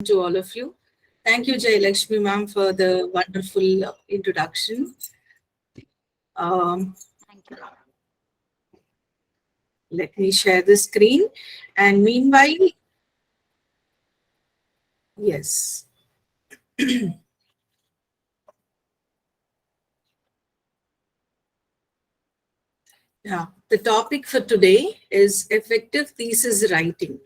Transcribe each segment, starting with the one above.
To all of you. Thank you, Jay Lakshmi ma'am, for the wonderful introduction. Um, Thank you. Let me share the screen. And meanwhile, yes, yeah, the topic for today is effective thesis writing.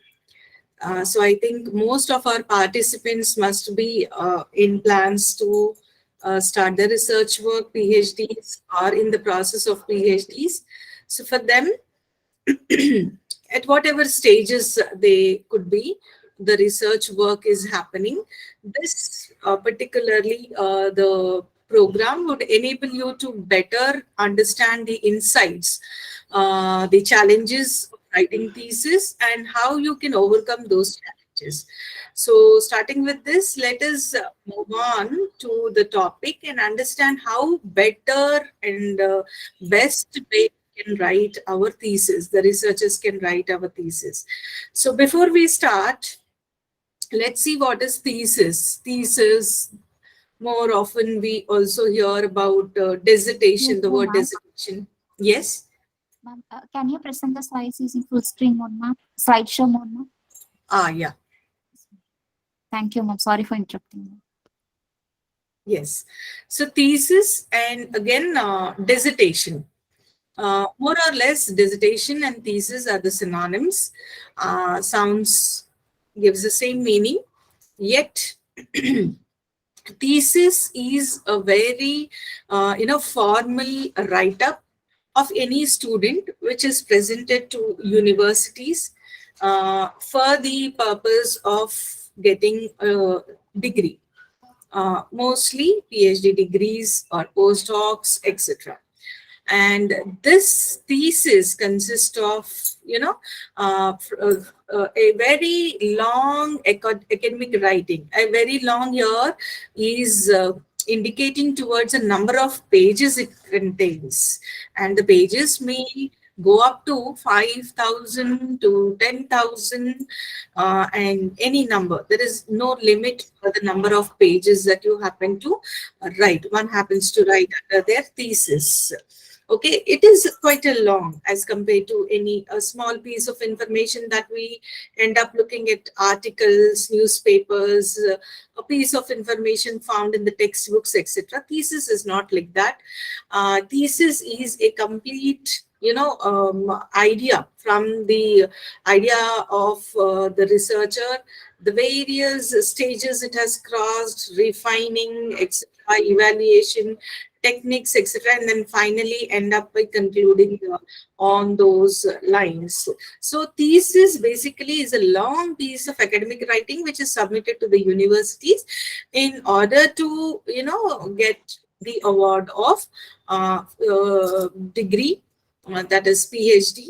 So I think most of our participants must be in plans to start their research work, PhDs, or in the process of PhDs. So for them, at whatever stages they could be, the research work is happening. This particularly the program would enable you to better understand the insights, the challenges of writing thesis, and how you can overcome those challenges. So, starting with this, let us move on to the topic and understand how better and best way can write our thesis. The researchers can write our thesis. So before we start, let's see what is thesis. Thesis, more often we also hear about dissertation, Yes, the word ma'am. dissertation. Yes? Ma'am, can you present the slides using full screen mode, ma'am? Slideshow mode, ma'am? Ah, yeah. Thank you, ma'am. Sorry for interrupting you. Yes. So thesis and again dissertation. More or less, dissertation and thesis are the synonyms. Sounds gives the same meaning. Yet, thesis is a very, formal write-up of any student which is presented to universities for the purpose of getting a degree. Mostly PhD degrees or postdocs, etc. And this thesis consists of, a very long academic writing. A very long here is indicating towards a number of pages it contains, and the pages may go up to 5,000 to 10,000, and any number. There is no limit for the number of pages that you happen to write. One happens to write under their thesis. Okay, it is quite a long as compared to any a small piece of information that we end up looking at articles, newspapers, a piece of information found in the textbooks, etc. Thesis is not like that. Thesis is a complete, idea from the idea of the researcher, the various stages it has crossed, refining, etc., evaluation, techniques, etc., and then finally end up by concluding on those lines. So, thesis basically is a long piece of academic writing which is submitted to the universities in order to, get the award of degree, that is PhD,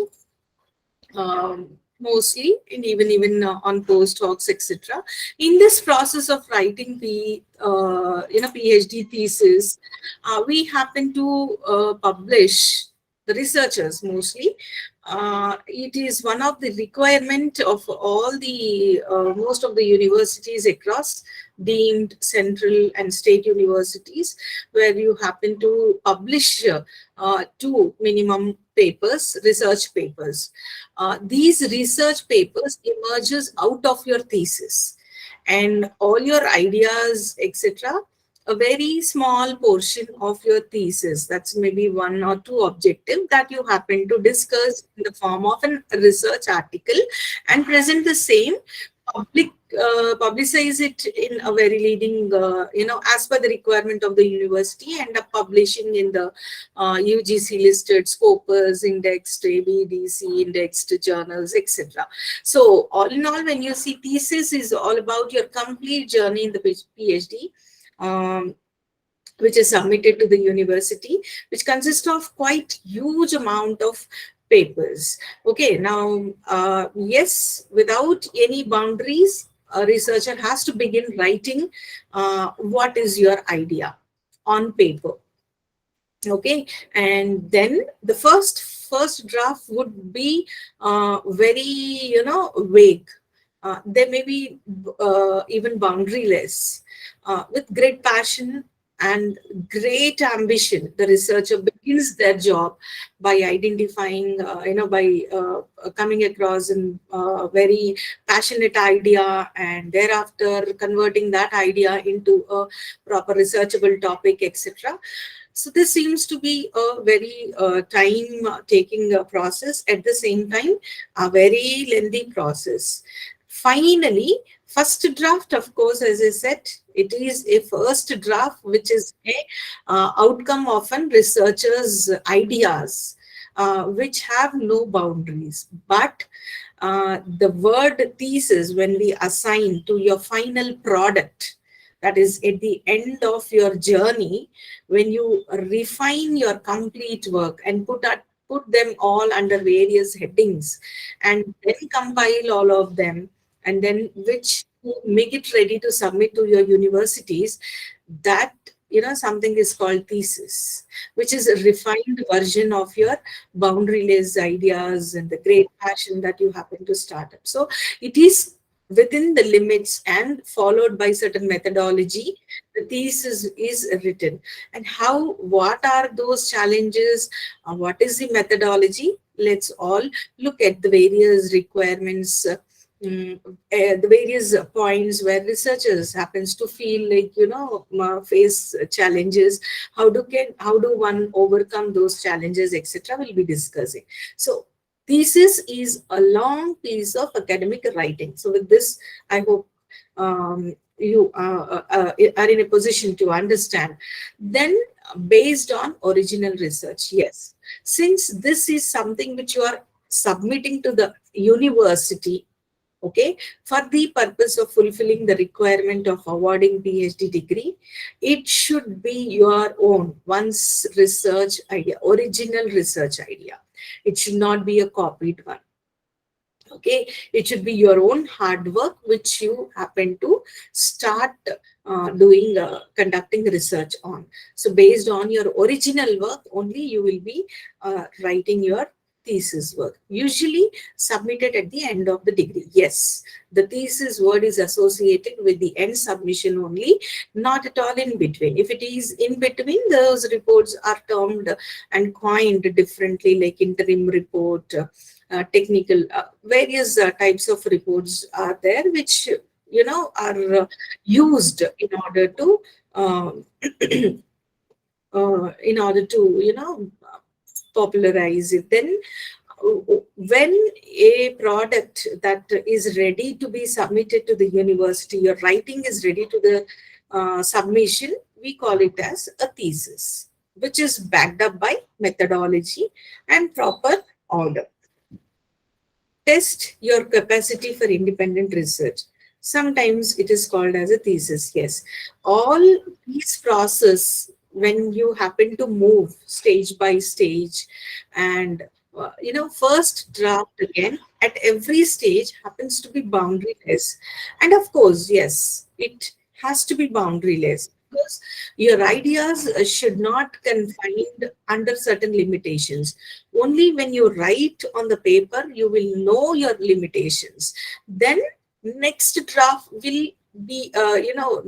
mostly, and even on postdocs, etc. In this process of writing the PhD thesis, we happen to publish, the researchers mostly. It is one of the requirement of all the most of the universities across deemed central and state universities, where you happen to publish two minimum papers, research papers. These research papers emerges out of your thesis, and all your ideas, etc., a very small portion of your thesis, that's maybe one or two objective that you happen to discuss in the form of a research article and present the same, public publicize it in a very leading, as per the requirement of the university, and publishing in the UGC listed, Scopus indexed, ABDC indexed journals, etc. So all in all, when you see thesis is all about your complete journey in the PhD, um, which is submitted to the university, which consists of quite huge amount of papers. Okay, now, yes, without any boundaries, a researcher has to begin writing what is your idea on paper. Okay, and then the first draft would be very, vague. They may be even boundaryless. With great passion and great ambition, the researcher begins their job by identifying, by coming across a very passionate idea, and thereafter converting that idea into a proper researchable topic, etc. So this seems to be a very time-taking process. At the same time, a very lengthy process. Finally, first draft, of course, as I said, it is a first draft, which is a outcome of an researcher's ideas, which have no boundaries. But the word thesis, when we assign to your final product, that is at the end of your journey, when you refine your complete work and put them all under various headings, and then compile all of them, and then which you make it ready to submit to your universities, that something is called thesis, which is a refined version of your boundaryless ideas and the great passion that you happen to start up. So it is within the limits and followed by certain methodology. The thesis is written, and what are those challenges, what is the methodology? Let's all look at the various requirements, the various points where researchers happens to feel like face challenges. How do one overcome those challenges, etc. We'll be discussing. So thesis is a long piece of academic writing. So with this, I hope you are in a position to understand. Then, based on original research, yes, since this is something which you are submitting to the university, okay, for the purpose of fulfilling the requirement of awarding PhD degree, it should be your own one's research idea, original research idea. It should not be a copied one. Okay, it should be your own hard work which you happen to start conducting research on. So based on your original work only, you will be writing your thesis work, usually submitted at the end of the degree. Yes, the thesis word is associated with the end submission only, not at all in between. If it is in between, those reports are termed and coined differently, like interim report, technical, various types of reports are there, which are used in order to popularize it. Then when a product that is ready to be submitted to the university, your writing is ready to the submission, we call it as a thesis, which is backed up by methodology and proper order. Test your capacity for independent research. Sometimes it is called as a thesis. Yes, all these process, when you happen to move stage by stage, and first draft again at every stage happens to be boundaryless. And of course, yes, it has to be boundaryless, because your ideas should not confined under certain limitations. Only when you write on the paper, you will know your limitations. Then next draft will be,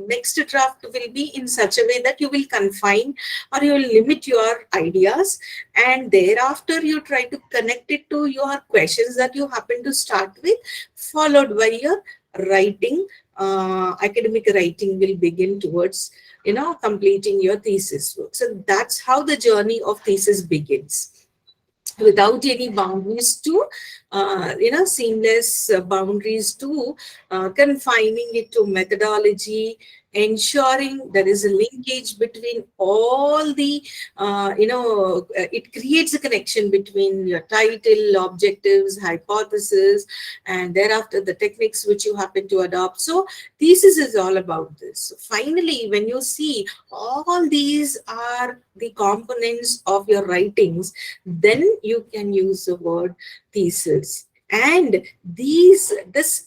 next draft will be in such a way that you will confine or you will limit your ideas, and thereafter you try to connect it to your questions that you happen to start with, followed by your writing. Academic writing will begin towards completing your thesis work. So that's how the journey of thesis begins, without any boundaries to seamless boundaries to confining it to methodology, ensuring there is a linkage between all the it creates a connection between your title, objectives, hypothesis, and thereafter the techniques which you happen to adopt. So thesis is all about this. So finally, when you see all these are the components of your writings, then you can use the word thesis. And this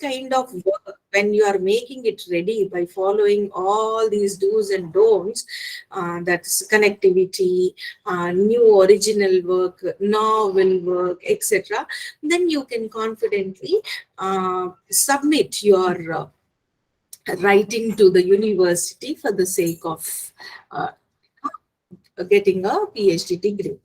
kind of work, when you are making it ready by following all these do's and don'ts, that's connectivity, new original work, novel work, etc., then you can confidently submit your writing to the university for the sake of uh, getting a PhD degree.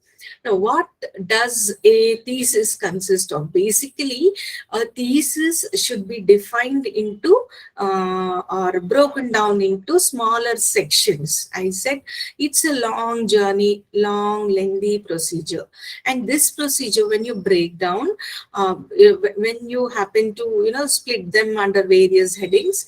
Now, what does a thesis consist of? Basically, a thesis should be defined into or broken down into smaller sections. I said it's a long journey, long, lengthy procedure. And this procedure, when you break down, when you happen to split them under various headings,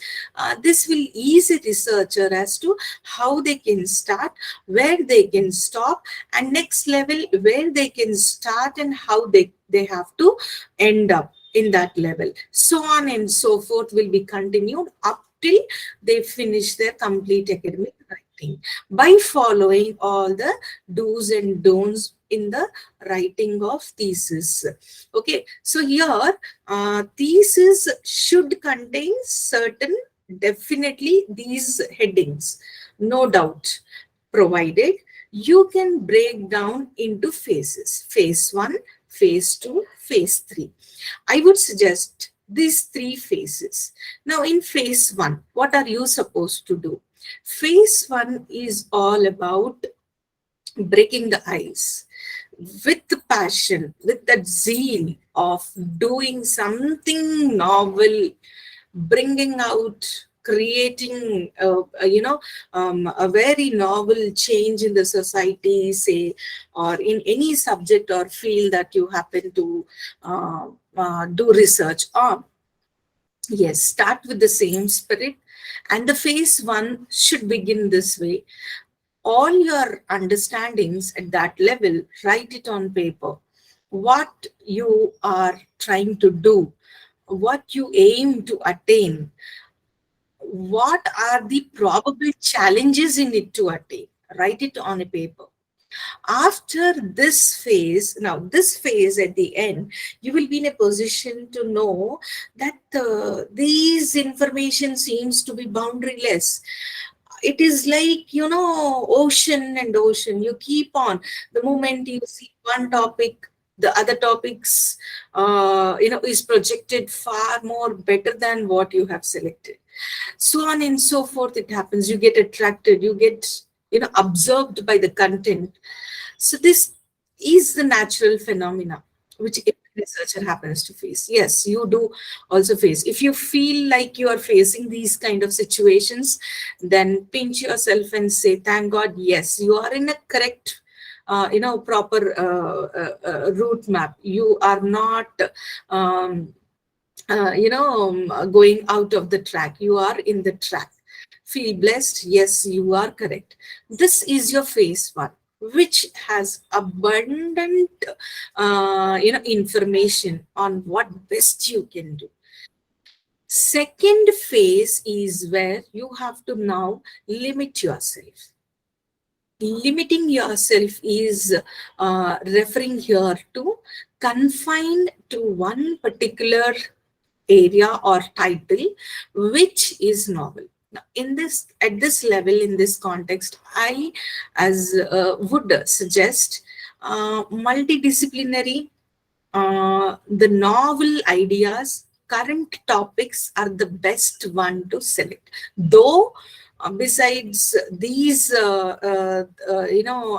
this will ease a researcher as to how they can start, where they can stop, and next level where they can start and how they have to end up in that level. So on and so forth will be continued up till they finish their complete academic writing by following all the do's and don'ts in the writing of thesis. Okay, so here thesis should contain certain, definitely these headings, no doubt, provided you can break down into phases: phase 1, phase 2, phase 3. I would suggest these 3 phases. Now, in phase 1, what are you supposed to do? Phase 1 is all about breaking the ice with the passion, with that zeal of doing something novel, bringing out, creating a very novel change in the society, say, or in any subject or field that you happen to do research on. Yes, start with the same spirit, and the phase 1 should begin this way. All your understandings at that level, write it on paper. What you are trying to do, what you aim to attain, what are the probable challenges in it to attain. Write it on a paper. After this phase, now this phase at the end, you will be in a position to know that these information seems to be boundaryless. It is like, ocean and ocean. You keep on. The moment you see one topic, the other topics, is projected far more better than what you have selected. So on and so forth, it happens. You get attracted, you get, absorbed by the content. So this is the natural phenomena which every researcher happens to face. Yes, you do also face. If you feel like you are facing these kind of situations, then pinch yourself and say, thank God, yes, you are in a correct proper route map. You are not going out of the track. You are in the track. Feel blessed. Yes, you are correct. This is your phase 1, which has abundant information on what best you can do. Second phase is where you have to now limit yourself. Limiting yourself is referring here to confined to one particular area or title, which is novel. Now, at this level, in this context, I would suggest multidisciplinary, the novel ideas, current topics are the best one to select. Though besides these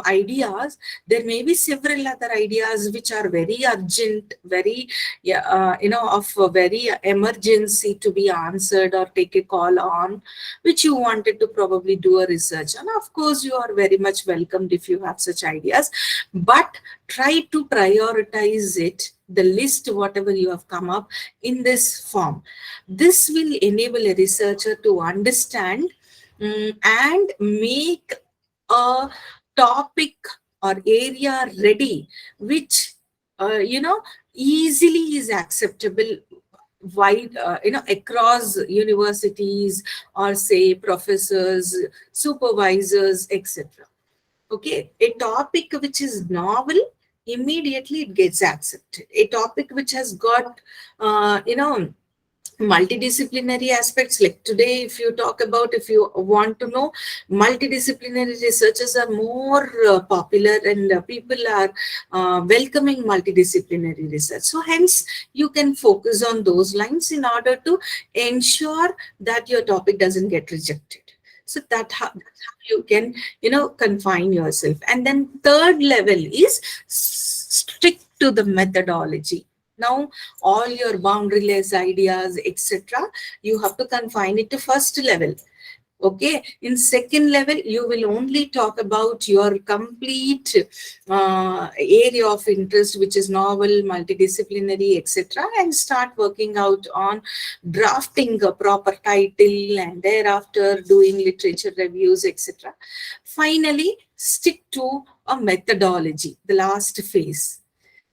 ideas, there may be several other ideas which are very urgent, very of a very emergency to be answered or take a call on, which you wanted to probably do a research on. Of course, you are very much welcomed if you have such ideas, but try to prioritize it, the list, whatever you have come up, in this form. This will enable a researcher to understand and make a topic or area ready, which easily is acceptable wide, across universities, or say professors, supervisors, etc. Okay, a topic which is novel, immediately it gets accepted. A topic which has got, multidisciplinary aspects, like today, if you talk about, if you want to know, multidisciplinary researches are more popular, and people are welcoming multidisciplinary research. So hence you can focus on those lines in order to ensure that your topic doesn't get rejected. So that's how you can, confine yourself. And then third level is stick to the methodology. Now, all your boundaryless ideas, etc., you have to confine it to first level. Okay, in second level, you will only talk about your complete area of interest, which is novel, multidisciplinary, etc., and start working out on drafting a proper title, and thereafter doing literature reviews, etc. Finally, stick to a methodology, the last phase.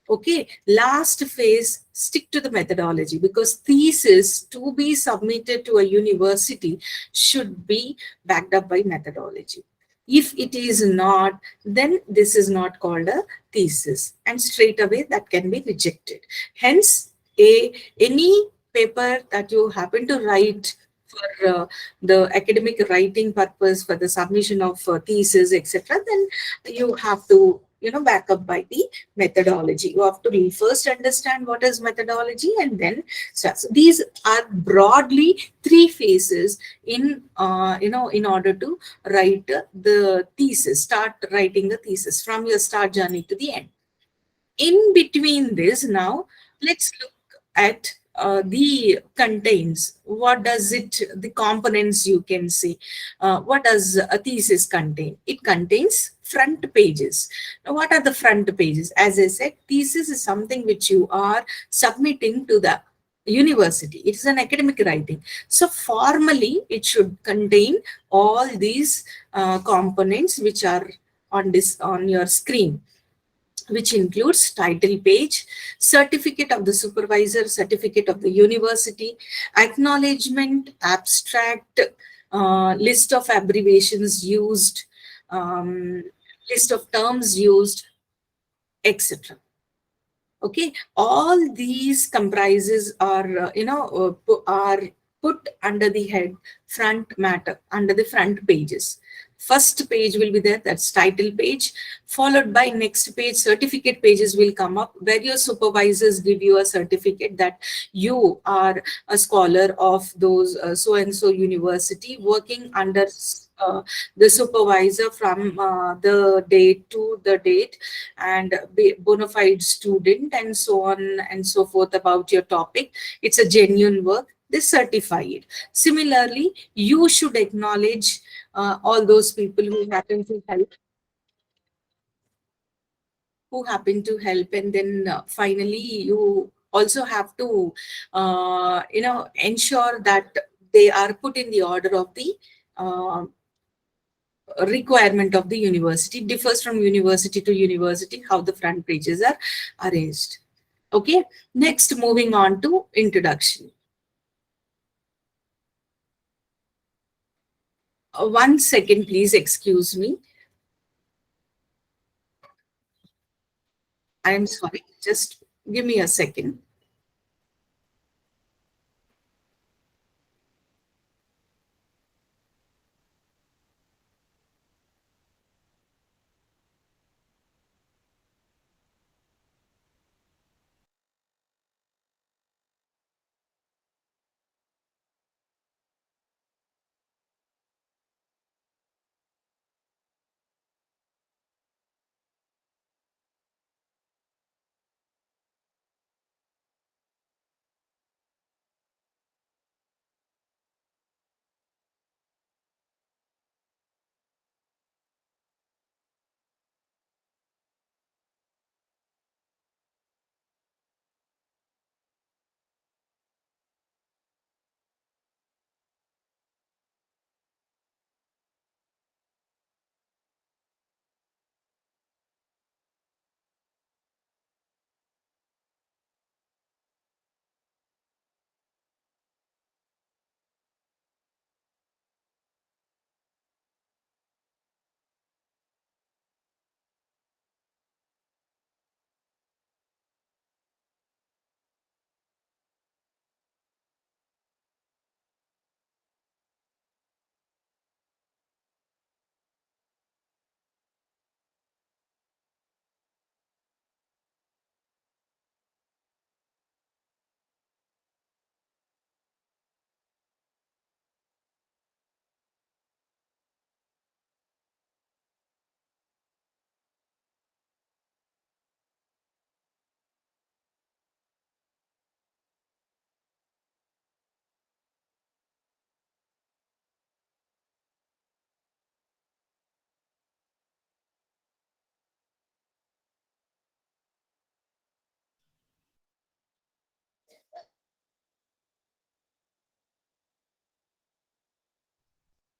Okay, last phase, stick to the methodology, because thesis to be submitted to a university should be backed up by methodology. If it is not, then this is not called a thesis, and straight away that can be rejected. Hence, any paper that you happen to write for the academic writing purpose, for the submission of thesis, etc., then you have to, back up by the methodology. You have to first understand what is methodology, and then start. So these are broadly three phases in, in order to write the thesis, start writing the thesis from your start journey to the end. In between this, now let's look at the contains. What does it, the components, you can see. What does a thesis contain? It contains front pages. Now, what are the front pages? As I said, thesis is something which you are submitting to the university. It is an academic writing. So formally, it should contain all these components which are on this, on your screen, which includes title page, certificate of the supervisor, certificate of the university, acknowledgement, abstract, list of abbreviations used, um, list of terms used, etc. Okay, all these comprises are, are put under the head front matter, under the front pages. First page will be there, that's title page, followed by next page, certificate pages will come up, where your supervisors give you a certificate that you are a scholar of those so and so university, working under the supervisor from the date to the date, and bona fide student, and so on and so forth about your topic. It's a genuine work. They certify it. Similarly, you should acknowledge all those people who happen to help, and then finally you also have to, ensure that they are put in the order of the uh, requirement of the university. Differs from university to university how the front pages are arranged. Okay, next, moving on to introduction. 1 second, please excuse me. I am sorry, just give me a second.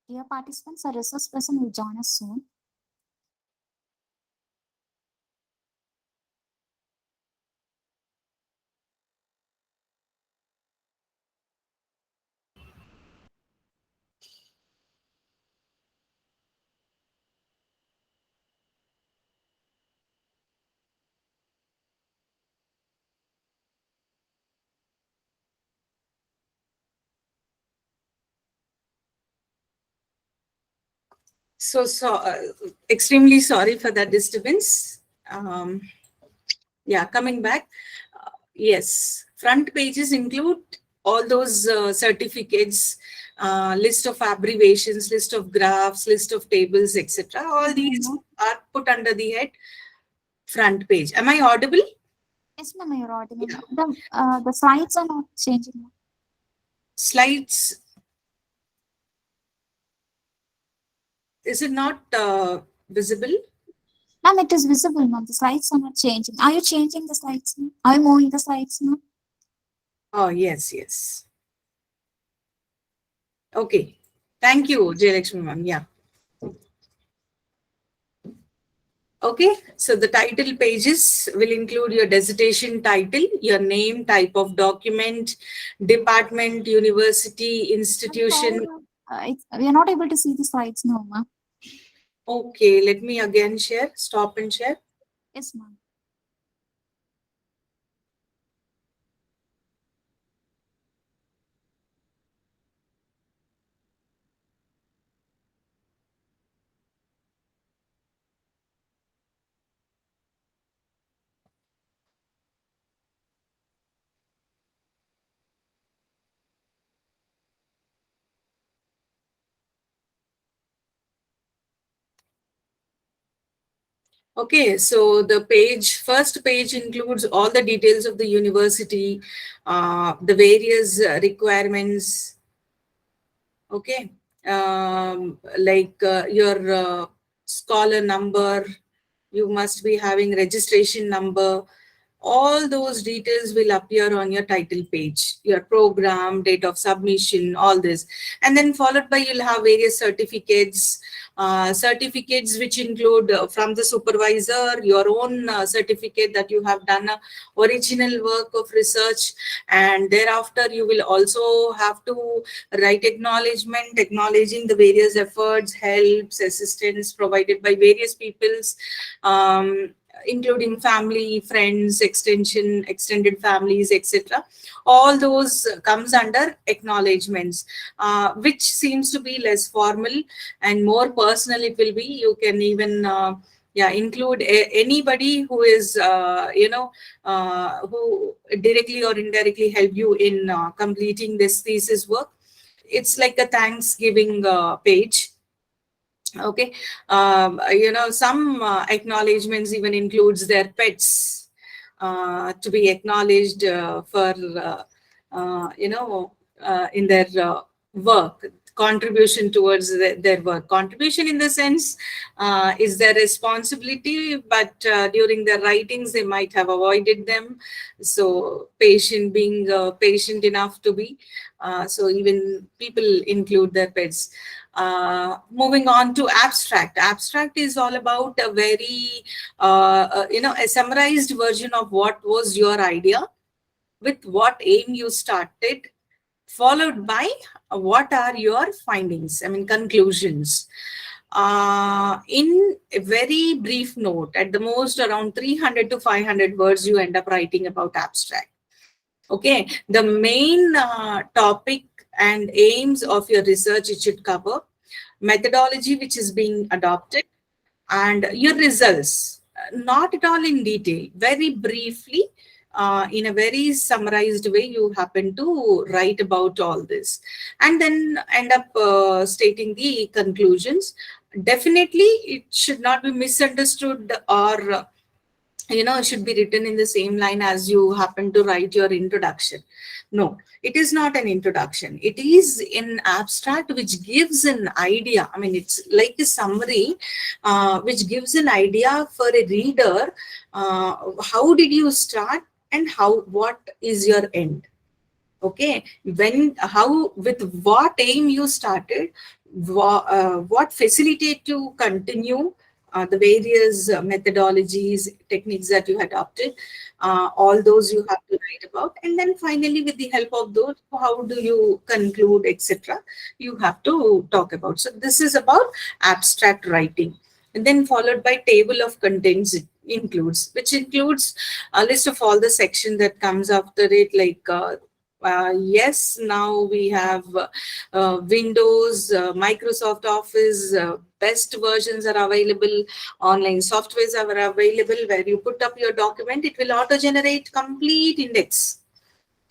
Dear participants, a resource person will join us soon. Extremely sorry for that disturbance. Um, yeah, coming back. Yes, front pages include all those certificates, list of abbreviations, list of graphs, list of tables, etc. All these are put under the head front page. Am I audible? Yes, ma'am, you're audible. The slides are not changing, ma'am. Slides, is it not visible? Ma'am, it is visible, ma'am. The slides are not changing. Are you changing the slides, ma'am? Are you moving the slides, ma'am? Oh, yes, yes. Okay. Thank you, Jayalakshmi ma'am. Yeah. Okay, so the title pages will include your dissertation title, your name, type of document, department, university, I'm sorry, institution. ma'am. We are not able to see the slides now, ma'am. Okay, let me again share, stop and share. Yes, ma'am. Okay, so the first page includes all the details of the university, the various requirements. Okay, like your scholar number, you must be having registration number. All those details will appear on your title page, your program, date of submission, all this. And then followed by, you'll have various certificates, certificates which include from the supervisor, your own certificate that you have done original work of research. And thereafter, you will also have to write acknowledgement, acknowledging the various efforts, helps, assistance provided by various peoples, including family, friends, extended families, etc. All those comes under acknowledgements, which seems to be less formal and more personal. It will be. You can even yeah, include anybody who is who directly or indirectly help you in completing this thesis work. It's like a Thanksgiving page. Okay, some acknowledgements even includes their pets to be acknowledged for in their work, contribution towards their work. Contribution in the sense is their responsibility, but during their writings they might have avoided them. So being patient enough to be, so even people include their pets. Moving on to abstract. Abstract is all about a very, a summarized version of what was your idea, with what aim you started, followed by what are your findings, I mean, conclusions. In a very brief note, at the most around 300 to 500 words, you end up writing about abstract. Okay, the main topic and aims of your research, it should cover methodology which is being adopted, and your results, not at all in detail, very briefly, in a very summarized way, you happen to write about all this, and then end up stating the conclusions. Definitely, it should not be misunderstood, or it should be written in the same line as you happen to write your introduction. No, it is not an introduction. It is in abstract, which gives an idea. I mean, it's like a summary, which gives an idea for a reader. How did you start, and what is your end? Okay, how, with what aim you started, what facilitate to continue the various methodologies, techniques that you adopted, all those you have to write about. And then finally, with the help of those, how do you conclude, etc., you have to talk about. So this is about abstract writing. And then followed by table of contents includes, which includes a list of all the section that comes after it, like yes, now we have Windows, Microsoft Office, best versions are available, online softwares are available, where you put up your document, it will auto-generate complete index.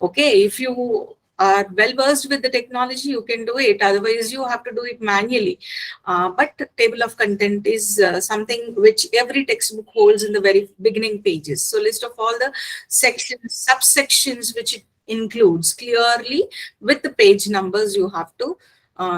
Okay, if you are well versed with the technology, you can do it. Otherwise, you have to do it manually. But table of content is something which every textbook holds in the very beginning pages. So list of all the sections, subsections, which it includes clearly with the page numbers you have to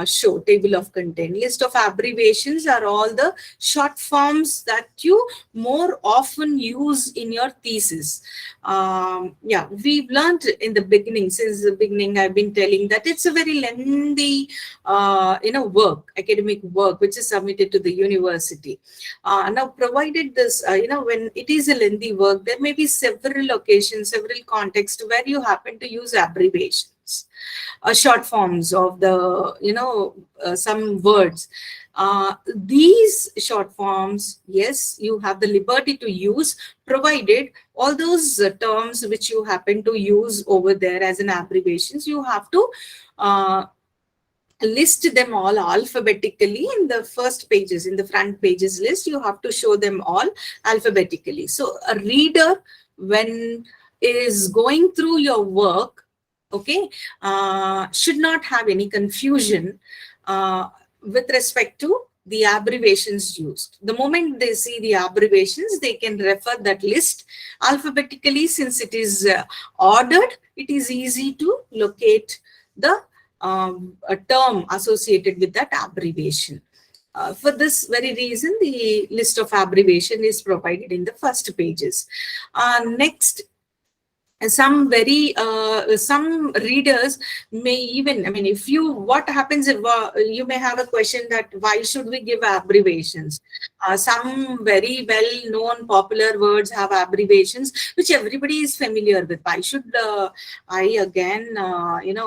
show. Table of content. List of abbreviations are all the short forms that you more often use in your thesis. Yeah, we've learned in the beginning, since the beginning, I've been telling that it's a very lengthy, work, academic work, which is submitted to the university. Now, provided this, when it is a lengthy work, there may be several occasions, several contexts where you happen to use abbreviations, short forms of the, some words. These short forms, yes, you have the liberty to use, provided all those terms which you happen to use over there as an abbreviations, you have to list them all alphabetically in the first pages, in the front pages list. You have to show them all alphabetically. So a reader, when is going through your work, okay, should not have any confusion with respect to the abbreviations used. The moment they see the abbreviations, they can refer that list alphabetically. Since it is ordered, it is easy to locate the a term associated with that abbreviation. For this very reason, the list of abbreviation is provided in the first pages. Next, some readers may even, if you, what happens if you may have a question that why should we give abbreviations? Some very well known popular words have abbreviations which everybody is familiar with. Why should I again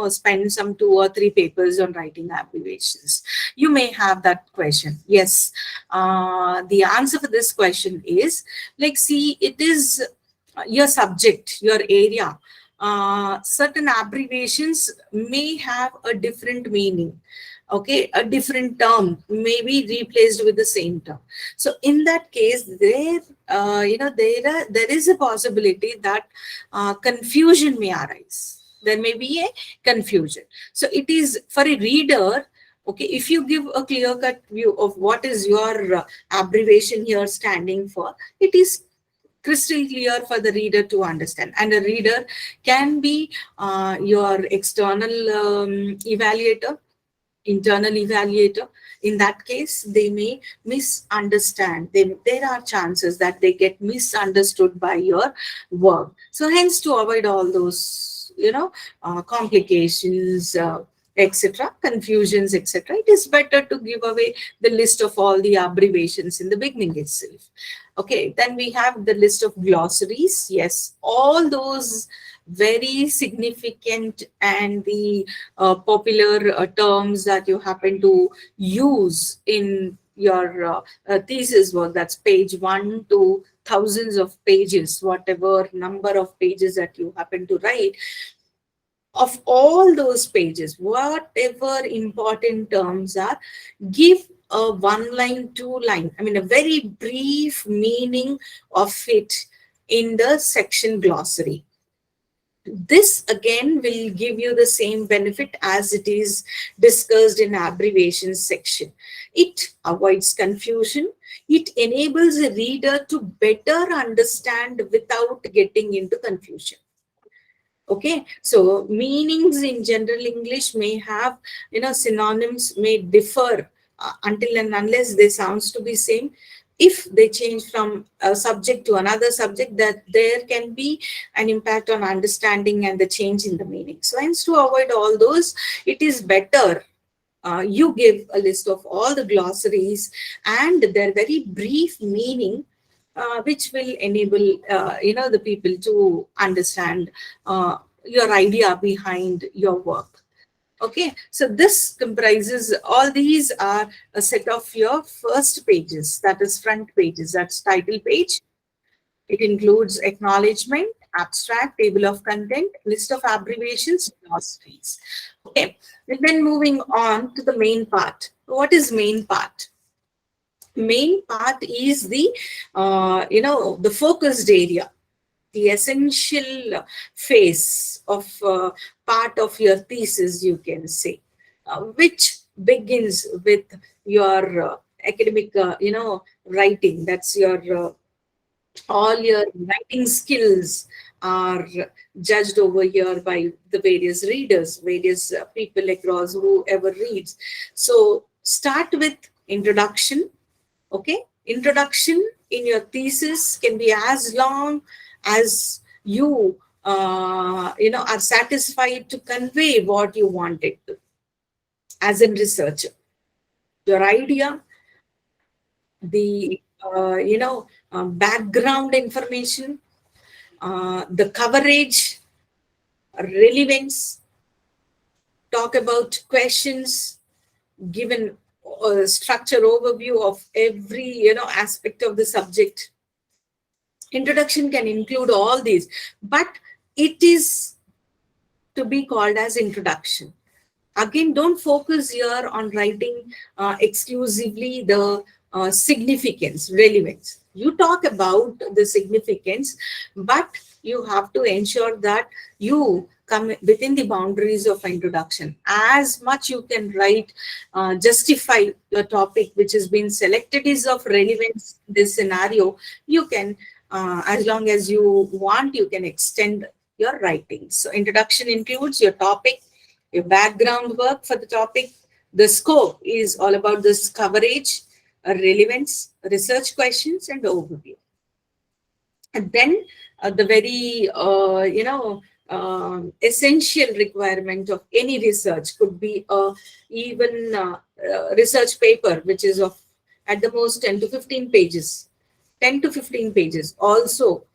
spend some 2 or 3 papers on writing abbreviations? You may have that question. Yes, the answer for this question is, like, see, it is your subject, your area. Certain abbreviations may have a different meaning. Okay, a different term may be replaced with the same term. So in that case, there is a possibility that confusion may arise. There may be a confusion. So it is for a reader. Okay, if you give a clear-cut view of what is your abbreviation here standing for, it is crystal clear for the reader to understand. And a reader can be your external evaluator, internal evaluator. In that case, they may misunderstand. There are chances that they get misunderstood by your work. So hence, to avoid all those, complications, etc., confusions, etc., it is better to give away the list of all the abbreviations in the beginning itself. Okay, then we have the list of glossaries. Yes, all those very significant and the popular terms that you happen to use in your thesis work, that's page 1 to thousands of pages, whatever number of pages that you happen to write. Of all those pages, whatever important terms are, give a 1 line, 2 line, a very brief meaning of it in the section glossary. This again will give you the same benefit as it is discussed in abbreviations section. It avoids confusion. It enables a reader to better understand without getting into confusion. Okay, so meanings in general English may have, synonyms may differ until and unless they sounds to be same. if they change from a subject to another subject, that there can be an impact on understanding and the change in the meaning. So hence, to avoid all those, it is better you give a list of all the glossaries and their very brief meaning, which will enable the people to understand your idea behind your work. Okay, so this comprises, all these are a set of your first pages, that is front pages, that's title page. It includes acknowledgement, abstract, table of content, list of abbreviations, glossaries. Okay, and then moving on to the main part. What is main part? Main part is the the focused area, the essential phase of part of your thesis, you can say, which begins with your academic writing. That's your all your writing skills are judged over here by the various readers, various people across, whoever reads. So start with introduction. Okay, introduction in your thesis can be as long as you are satisfied to convey what you wanted to, as in researcher. Your idea, the background information, the coverage, relevance, talk about questions, given a structure overview of every aspect of the subject. Introduction can include all these, but it is to be called as introduction. Again, don't focus here on writing exclusively the significance, relevance. You talk about the significance, but you have to ensure that you come within the boundaries of introduction. As much you can write, justify your topic which has been selected is of relevance in this scenario, you can, as long as you want, you can extend your writing. So introduction includes your topic, your background work for the topic. The scope is all about this coverage, relevance, research questions, and overview. And then the very, essential requirement of any research could be even research paper, which is of at the most 10 to 15 pages. 10 to 15 pages also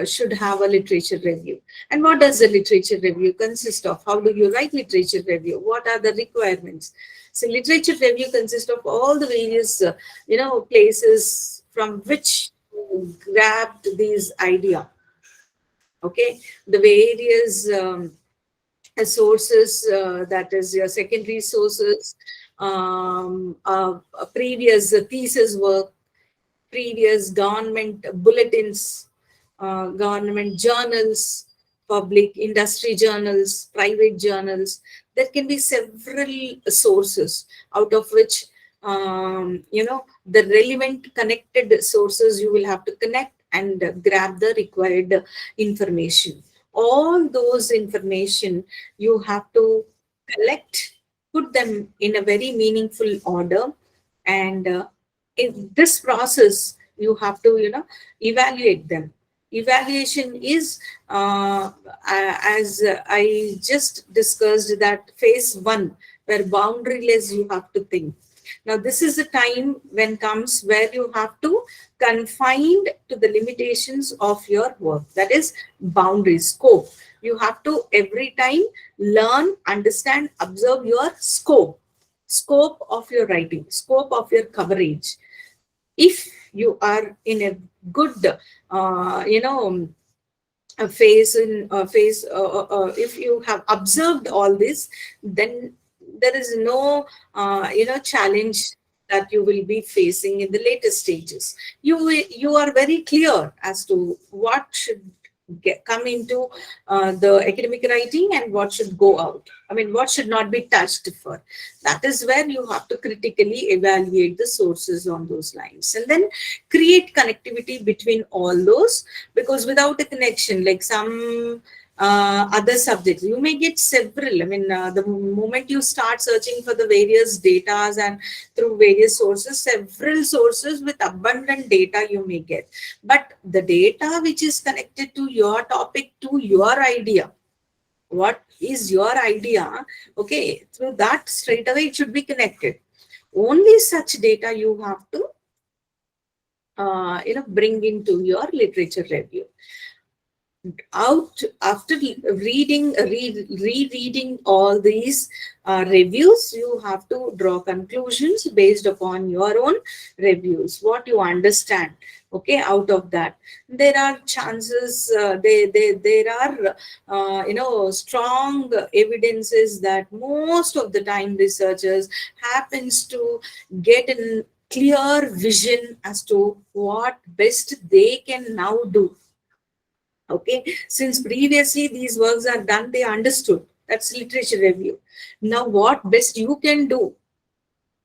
should have a literature review. And what does the literature review consist of? How do you write literature review? What are the requirements? So literature review consists of all the various places from which you grabbed these idea. Okay, the various sources, that is your secondary sources, previous thesis work, previous government bulletins, government journals, public industry journals, private journals. There can be several sources, out of which the relevant connected sources you will have to connect and grab the required information. All those information you have to collect, put them in a very meaningful order, and in this process you have to evaluate them. Evaluation is as I just discussed, that phase one, where boundaryless you have to think. Now this is the time when comes where you have to confine to the limitations of your work, that is boundaries, scope. You have to every time learn, understand, observe your scope of your writing, scope of your coverage. If you are in a good a phase if you have observed all this, then there is no challenge that you will be facing in the later stages. You are very clear as to what should come into the academic writing and what should go out. I mean, what should not be touched for. That is where you have to critically evaluate the sources on those lines, and then create connectivity between all those, because without a connection, like some other subjects. You may get several. I mean, the moment you start searching for the various data and through various sources, several sources with abundant data you may get. But the data which is connected to your topic, to your idea, what is your idea, okay, through that straight away it should be connected. Only such data you have to bring into your literature review. Out after rereading all these reviews, you have to draw conclusions based upon your own reviews, what you understand, okay, out of that. There are chances, there are strong evidences that most of the time researchers happens to get a clear vision as to what best they can now do. Okay, since previously these works are done, they understood. That's literature review. Now, what best you can do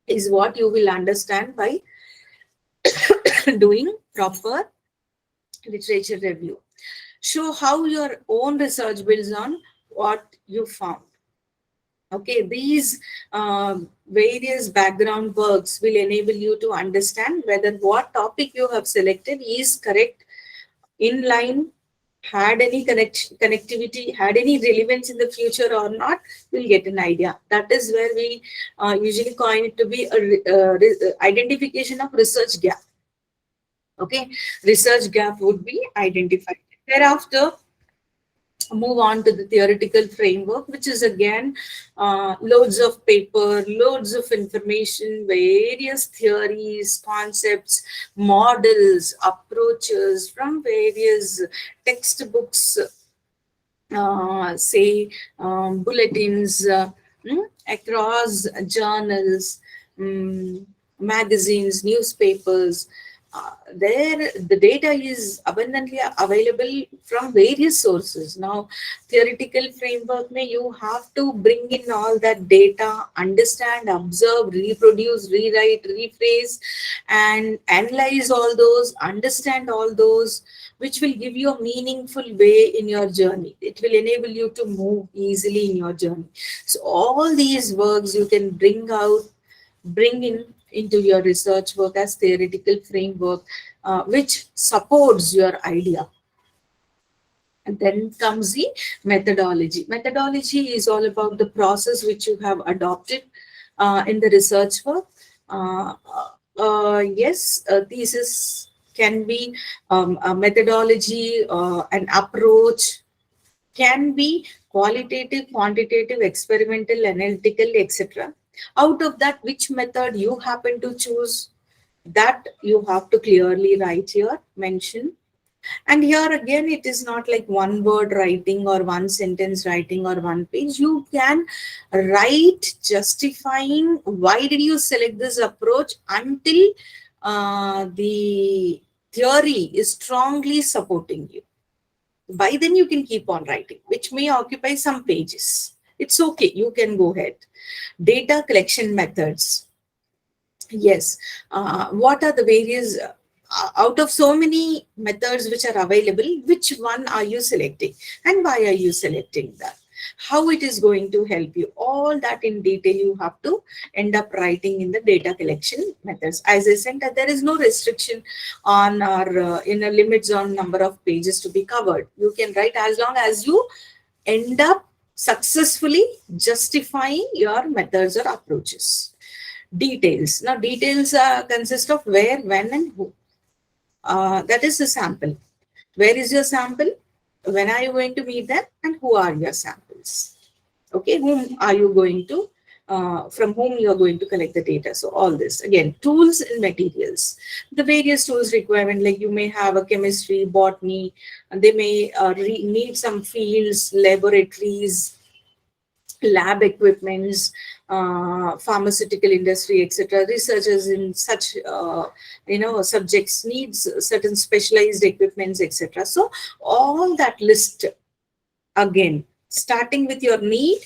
is what you will understand by doing proper literature review. Show how your own research builds on what you found. Okay, these various background works will enable you to understand whether what topic you have selected is correct, in line, had any connectivity, had any relevance in the future or not. We'll get an idea. That is where we usually coin it to be a identification of research gap. Okay, research gap would be identified. Thereafter, move on to the theoretical framework, which is again loads of paper, loads of information, various theories, concepts, models, approaches from various textbooks, say bulletins, across journals, magazines, newspapers. There the data is abundantly available from various sources. Now, theoretical framework may you have to bring in all that data, understand, observe, reproduce, rewrite, rephrase, and analyze all those, understand all those, which will give you a meaningful way in your journey. It will enable you to move easily in your journey. So all these works you can bring into your research work as theoretical framework, which supports your idea. And then comes the methodology. Methodology is all about the process which you have adopted in the research work. Yes, thesis can be a methodology, an approach, can be qualitative, quantitative, experimental, analytical, etc. Out of that, which method you happen to choose, that you have to clearly write here, mention. And here again, it is not like one word writing or one sentence writing or one page. You can write justifying why did you select this approach until the theory is strongly supporting you. By then you can keep on writing, which may occupy some pages. It's okay, you can go ahead. Data collection methods. Yes, what are the various, out of so many methods which are available, which one are you selecting and why are you selecting that? How it is going to help you, all that in detail you have to end up writing in the data collection methods. As I said, that there is no restriction on or inner limits on number of pages to be covered. You can write as long as you end up successfully justifying your methods or approaches. Details. Now details consist of where, when and who. That is the sample. Where is your sample? When are you going to meet them? And who are your samples? Okay, whom are you going to, from whom you are going to collect the data? So all this, again, tools and materials. The various tools requirement, like you may have a chemistry, botany, and they may need some fields, laboratories, lab equipments, pharmaceutical industry, etc. Researchers in such subjects needs certain specialized equipments, etc. So all that list, again, starting with your need,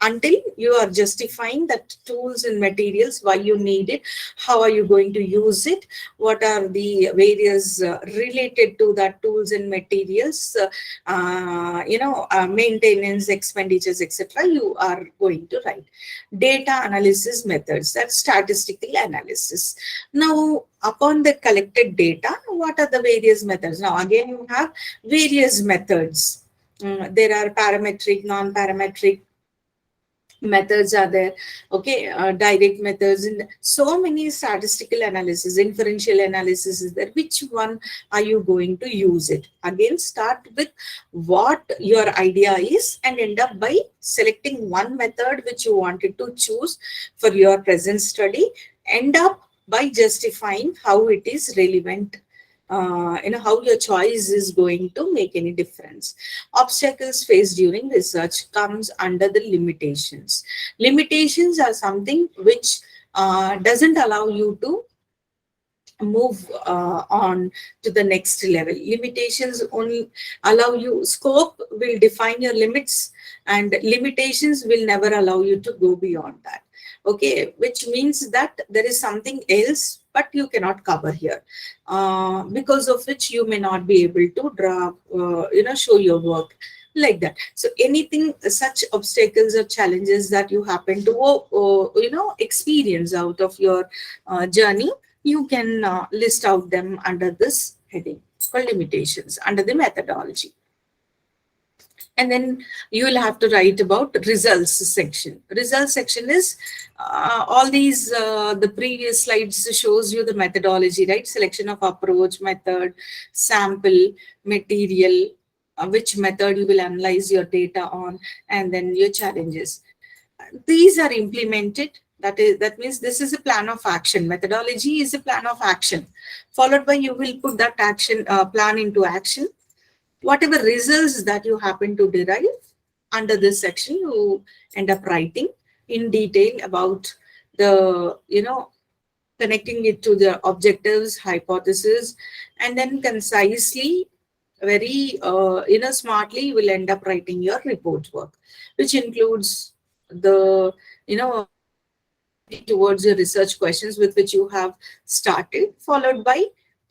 until you are justifying that tools and materials, why you need it, how are you going to use it, what are the various related to that tools and materials, maintenance expenditures, etc. You are going to write. Data analysis methods, that's statistical analysis. Now, upon the collected data, what are the various methods? Now again, you have various methods. There are parametric, non-parametric methods are there. Okay, direct methods, and so many statistical analysis, inferential analysis is there. Which one are you going to use it? Again, start with what your idea is and end up by selecting one method which you wanted to choose for your present study. End up by justifying how it is relevant, how your choice is going to make any difference. Obstacles faced during research comes under the limitations. Limitations are something which doesn't allow you to move on to the next level. Limitations only allow you, scope will define your limits, and limitations will never allow you to go beyond that. Okay, which means that there is something else but you cannot cover here, because of which you may not be able to draw, show your work like that. So anything, such obstacles or challenges that you happen to experience out of your journey, you can list out them under this heading for limitations under the methodology. And then you will have to write about results section. Results section is all these, the previous slides shows you the methodology, right? Selection of approach, method, sample, material, which method you will analyze your data on, and then your challenges. These are implemented. That means this is a plan of action. Methodology is a plan of action, followed by you will put that action plan into action. Whatever results that you happen to derive under this section, you end up writing in detail about the, connecting it to the objectives, hypothesis, and then concisely, very, smartly, you will end up writing your report work, which includes the, towards your research questions with which you have started, followed by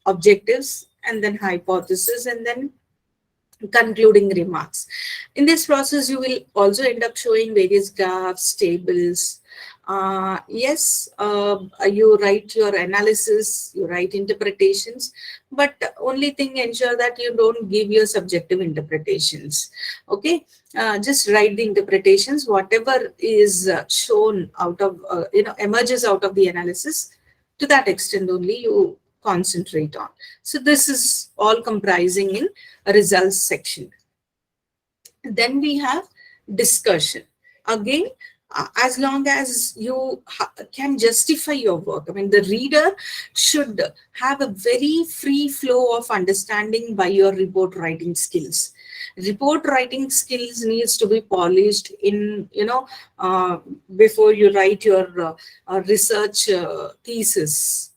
objectives, and then hypothesis, and then concluding remarks. In this process, you will also end up showing various graphs, tables. You write your analysis, you write interpretations, but only thing, ensure that you don't give your subjective interpretations. Okay, just write the interpretations, whatever is shown out of, emerges out of the analysis. To that extent only you concentrate on. So this is all comprising in a results section. Then we have discussion. Again, as long as you can justify your work, I mean, the reader should have a very free flow of understanding by your report writing skills. Report writing skills needs to be polished in, before you write your research thesis.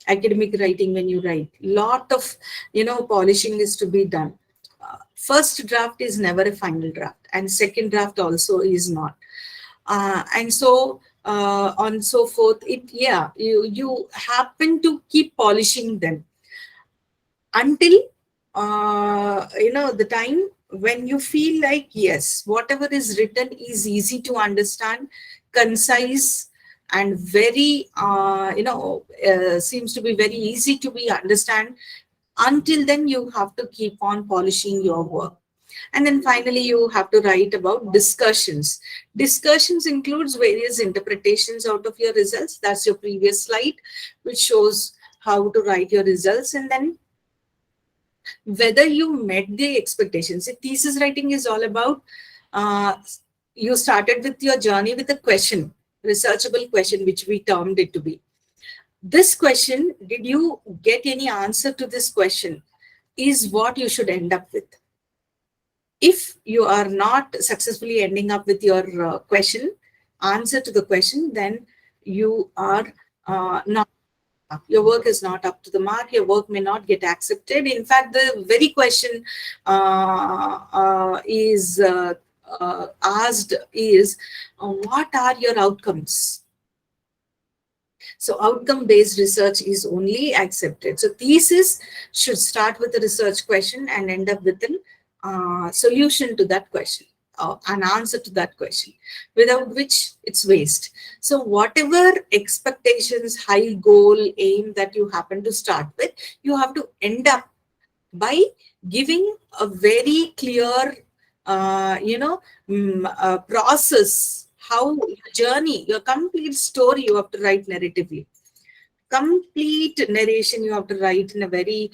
Academic writing, when you write, lot of polishing is to be done. First draft is never a final draft, and second draft also is not, and so on so forth. You happen to keep polishing them until the time when you feel like, yes, whatever is written is easy to understand, concise, and very seems to be very easy to be understand. Until then, you have to keep on polishing your work. And then finally, you have to write about discussions. Discussions includes various interpretations out of your results. That's your previous slide, which shows how to write your results, and then whether you met the expectations. So thesis writing is all about, you started with your journey with a question, researchable question, which we termed it to be. This question, did you get any answer to this question, is what you should end up with. If you are not successfully ending up with your answer to the question, then you are not, your work is not up to the mark, your work may not get accepted. In fact, the very question is asked is, what are your outcomes? So outcome-based research is only accepted. So thesis should start with a research question and end up with a solution to that question, an answer to that question, without which it's waste. So whatever expectations, high goal, aim that you happen to start with, you have to end up by giving a very clear, process, how your journey, your complete story you have to write narratively. Complete narration you have to write in a very,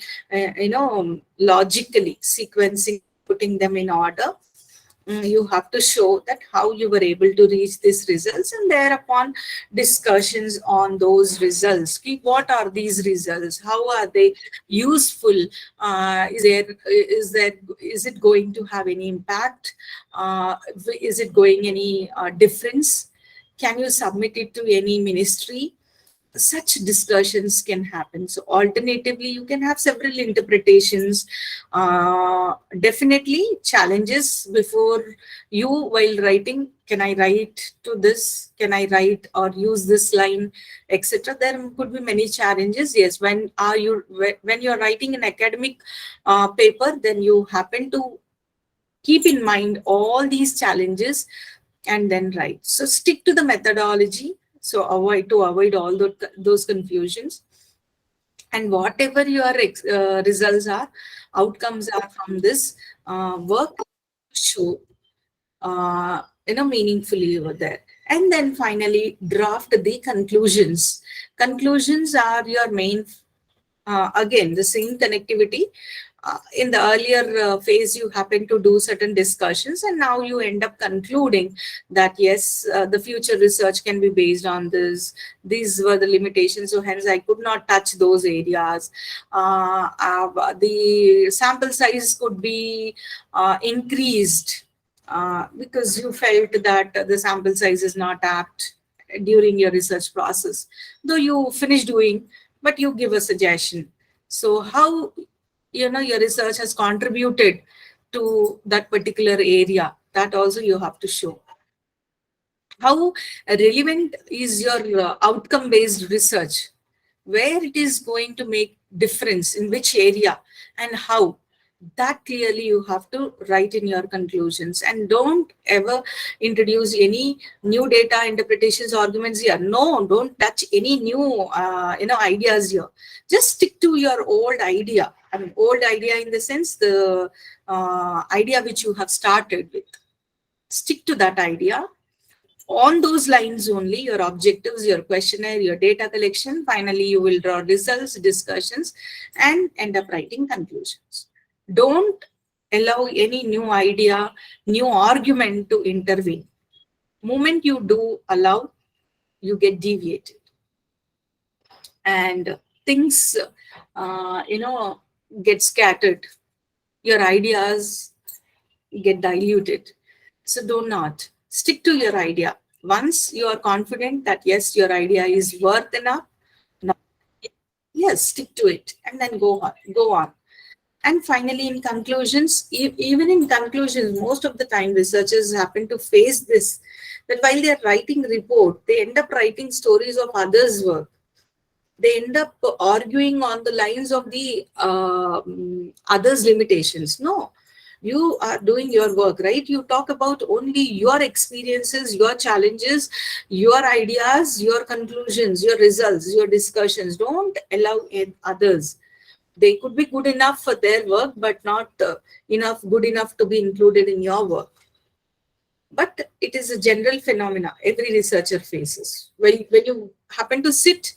logically, sequencing, putting them in order. You have to show that how you were able to reach these results, and thereupon discussions on those results. What are these results? How are they useful? Is it going to have any impact? Is it going any difference? Can you submit it to any ministry? Such discussions can happen. So alternatively, you can have several interpretations. Definitely challenges before you while writing. Can I write to this? Can I write or use this line, etc.? There could be many challenges. Yes, when you're writing an academic paper, then you happen to keep in mind all these challenges and then write. So stick to the methodology. So avoid all those confusions. And whatever your results are, outcomes are from this work, show meaningfully over there. And then finally draft the conclusions. Conclusions are your main, again, the same connectivity. In the earlier phase, you happen to do certain discussions, and now you end up concluding that yes, the future research can be based on this. These were the limitations, so hence I could not touch those areas. The sample size could be increased because you felt that the sample size is not apt during your research process, though you finish doing, but you give a suggestion. So how your research has contributed to that particular area, that also you have to show. How relevant is your outcome based research, where it is going to make difference, in which area, and how. That clearly you have to write in your conclusions. And don't ever introduce any new data interpretations arguments here. No, don't touch any new ideas here. Just stick to your old idea. I mean, old idea in the sense, the idea which you have started with. Stick to that idea. On those lines only, your objectives, your questionnaire, your data collection, finally you will draw results, discussions, and end up writing conclusions. Don't allow any new idea, new argument to intervene. Moment you do allow, you get deviated. And things, get scattered. Your ideas get diluted. So do not. Stick to your idea. Once you are confident that yes, your idea is worth enough, yes, stick to it, and then go on. And finally, in conclusions, even in conclusions, most of the time researchers happen to face this, that while they're writing report, they end up writing stories of others' work. They end up arguing on the lines of the others' limitations. No, you are doing your work, right? You talk about only your experiences, your challenges, your ideas, your conclusions, your results, your discussions. Don't allow others. They could be good enough for their work, but not good enough to be included in your work. But it is a general phenomena every researcher faces. When you happen to sit,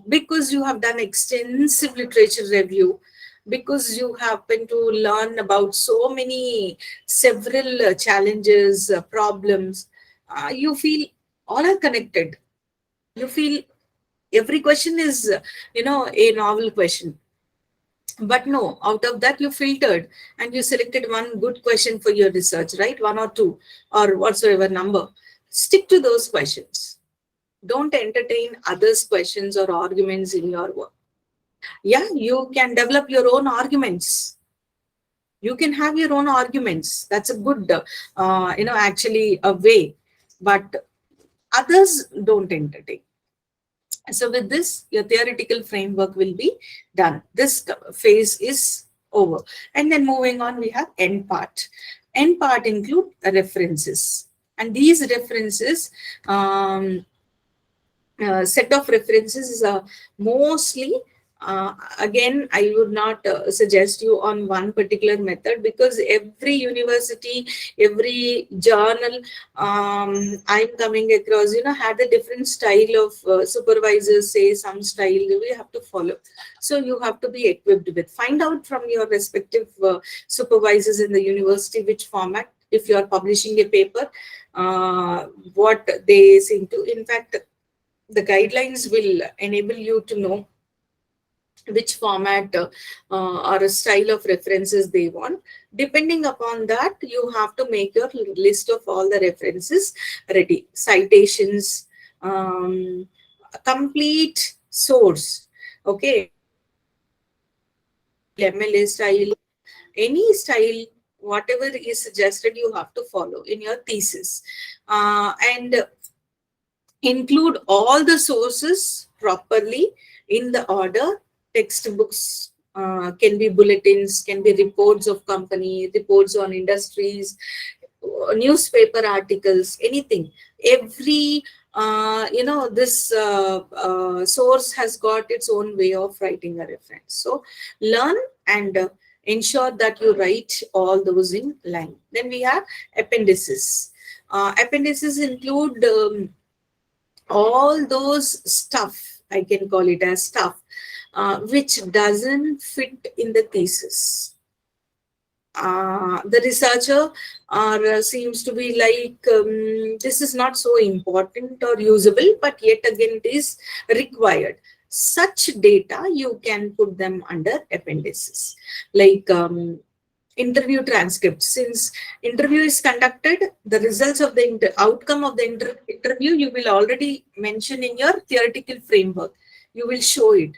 because you have done extensive literature review, because you happen to learn about so many several challenges, problems, you feel all are connected. You feel every question is, a novel question. But no, out of that you filtered and you selected one good question for your research, right? One or two or whatsoever number. Stick to those questions. Don't entertain others' questions or arguments in your work. Yeah, you can develop your own arguments. You can have your own arguments. That's a good, actually a way, but others don't entertain. So with this, your theoretical framework will be done. This phase is over. And then moving on, we have end part. End part include references. And these references, set of references is mostly, again, I would not suggest you on one particular method, because every university, every journal I'm coming across, had a different style of supervisors, say some style we have to follow. So you have to be equipped with, find out from your respective supervisors in the university which format, if you are publishing a paper, what they seem to. In fact, the guidelines will enable you to know which format or a style of references they want. Depending upon that, you have to make your list of all the references ready. Citations, complete source. Okay. MLA style, any style, whatever is suggested, you have to follow in your thesis. And include all the sources properly in the order. Textbooks, can be bulletins, can be reports of company, reports on industries, newspaper articles, anything. Every this source has got its own way of writing a reference. So learn and ensure that you write all those in line. Then we have appendices. Appendices include all those stuff, I can call it as stuff, which doesn't fit in the thesis. The researcher seems to be like, this is not so important or usable, but yet again it is required. Such data, you can put them under appendices. Like interview transcripts. Since interview is conducted, the results of the outcome of the interview, you will already mention in your theoretical framework. You will show it.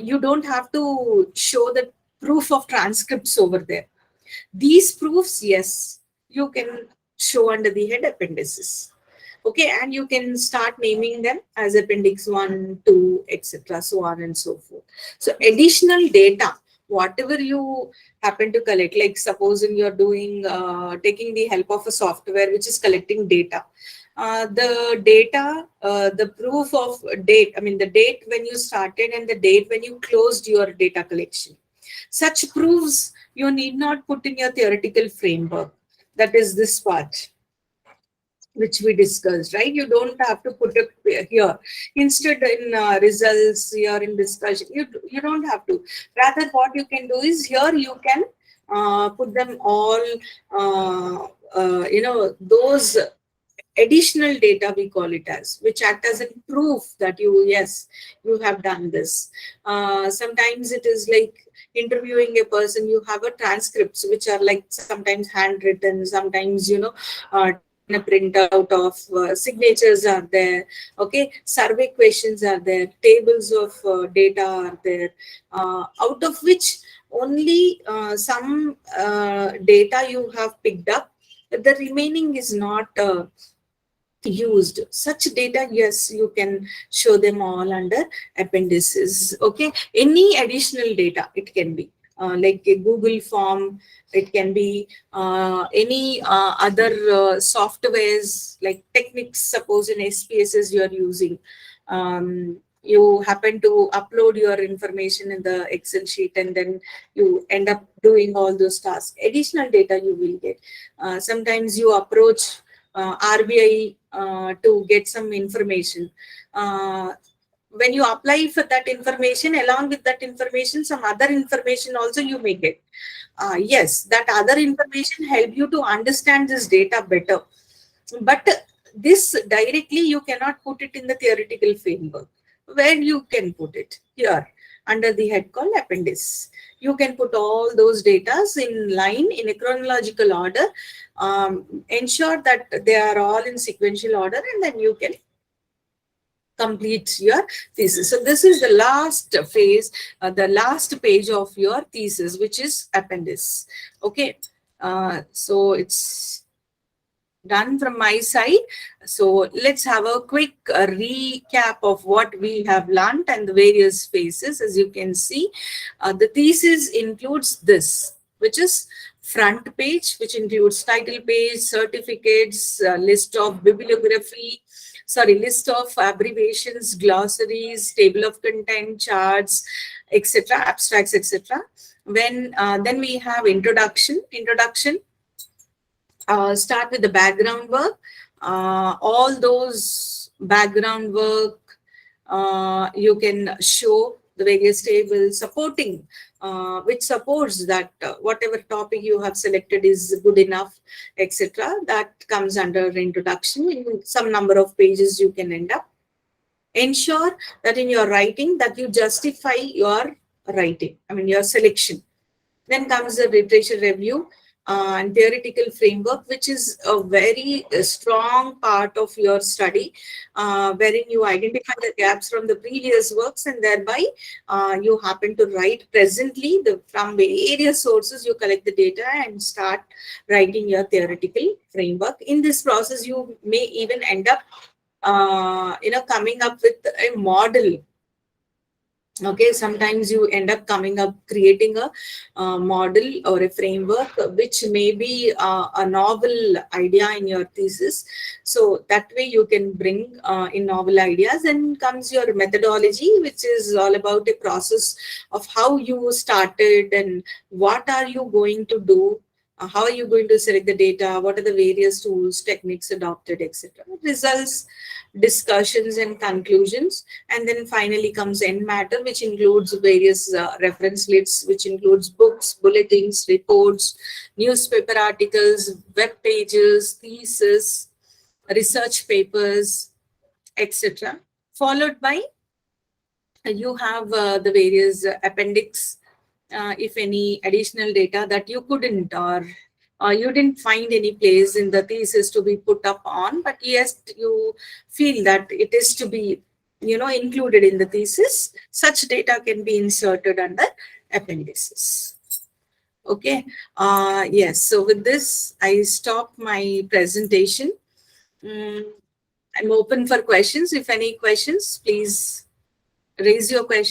You don't have to show the proof of transcripts over there. These proofs, yes, you can show under the head appendices. Okay, and you can start naming them as appendix 1, 2, etc., so on and so forth. So additional data, whatever you happen to collect, like supposing you're doing, taking the help of a software which is collecting data. The data, the proof of date, I mean the date when you started and the date when you closed your data collection. Such proofs you need not put in your theoretical framework. That is this part which we discussed, right? You don't have to put it here. Instead, in results, here in discussion, you don't have to. Rather, what you can do is here you can put them all, those additional data, we call it as, which act as a proof that yes, you have done this. Sometimes it is like interviewing a person, you have a transcripts which are like sometimes handwritten, sometimes taken a printout of, signatures are there. Okay, survey questions are there, tables of data are there, out of which only some data you have picked up, the remaining is not used. Such data, yes, you can show them all under appendices. Okay, any additional data, it can be like a Google form, it can be any other softwares like techniques. Suppose in SPSS you are using, you happen to upload your information in the Excel sheet and then you end up doing all those tasks. Additional data you will get. Sometimes you approach RBI to get some information. When you apply for that information, along with that information, some other information also you may get. Yes, that other information help you to understand this data better. But this directly you cannot put it in the theoretical framework. Where you can put it? Here, under the head called appendice. You can put all those data in line in a chronological order. Ensure that they are all in sequential order, and then you can complete your thesis. So this is the last phase, the last page of your thesis, which is appendix. Okay, so it's done from my side. So let's have a quick recap of what we have learned and the various phases. As you can see, the thesis includes this, which is front page, which includes title page, certificates, list of bibliography, list of abbreviations, glossaries, table of content, charts, etc., abstracts, etc. When then we have introduction. Start with the background work. All those background work, you can show the various tables supporting, which supports that whatever topic you have selected is good enough, etc. That comes under introduction. In some number of pages you can end up. Ensure that in your writing that you justify your writing, your selection. Then comes the literature review and theoretical framework, which is a very strong part of your study, wherein you identify the gaps from the previous works, and thereby you happen to write presently from various sources. You collect the data and start writing your theoretical framework. In this process, you may even end up, coming up with a model. Okay, sometimes you end up creating a model or a framework, which may be a novel idea in your thesis. So that way you can bring in novel ideas. And comes your methodology, which is all about a process of how you started and what are you going to do. How are you going to select the data? What are the various tools, techniques adopted, etc. Results, discussions, and conclusions. And then finally comes end matter, which includes various reference lists, which includes books, bulletins, reports, newspaper articles, web pages, thesis, research papers, etc. Followed by you have the various appendix, if any additional data that you couldn't or you didn't find any place in the thesis to be put up on, but yes, you feel that it is to be, included in the thesis. Such data can be inserted under appendices. Okay. Yes. So with this, I stop my presentation. I'm open for questions. If any questions, please raise your question.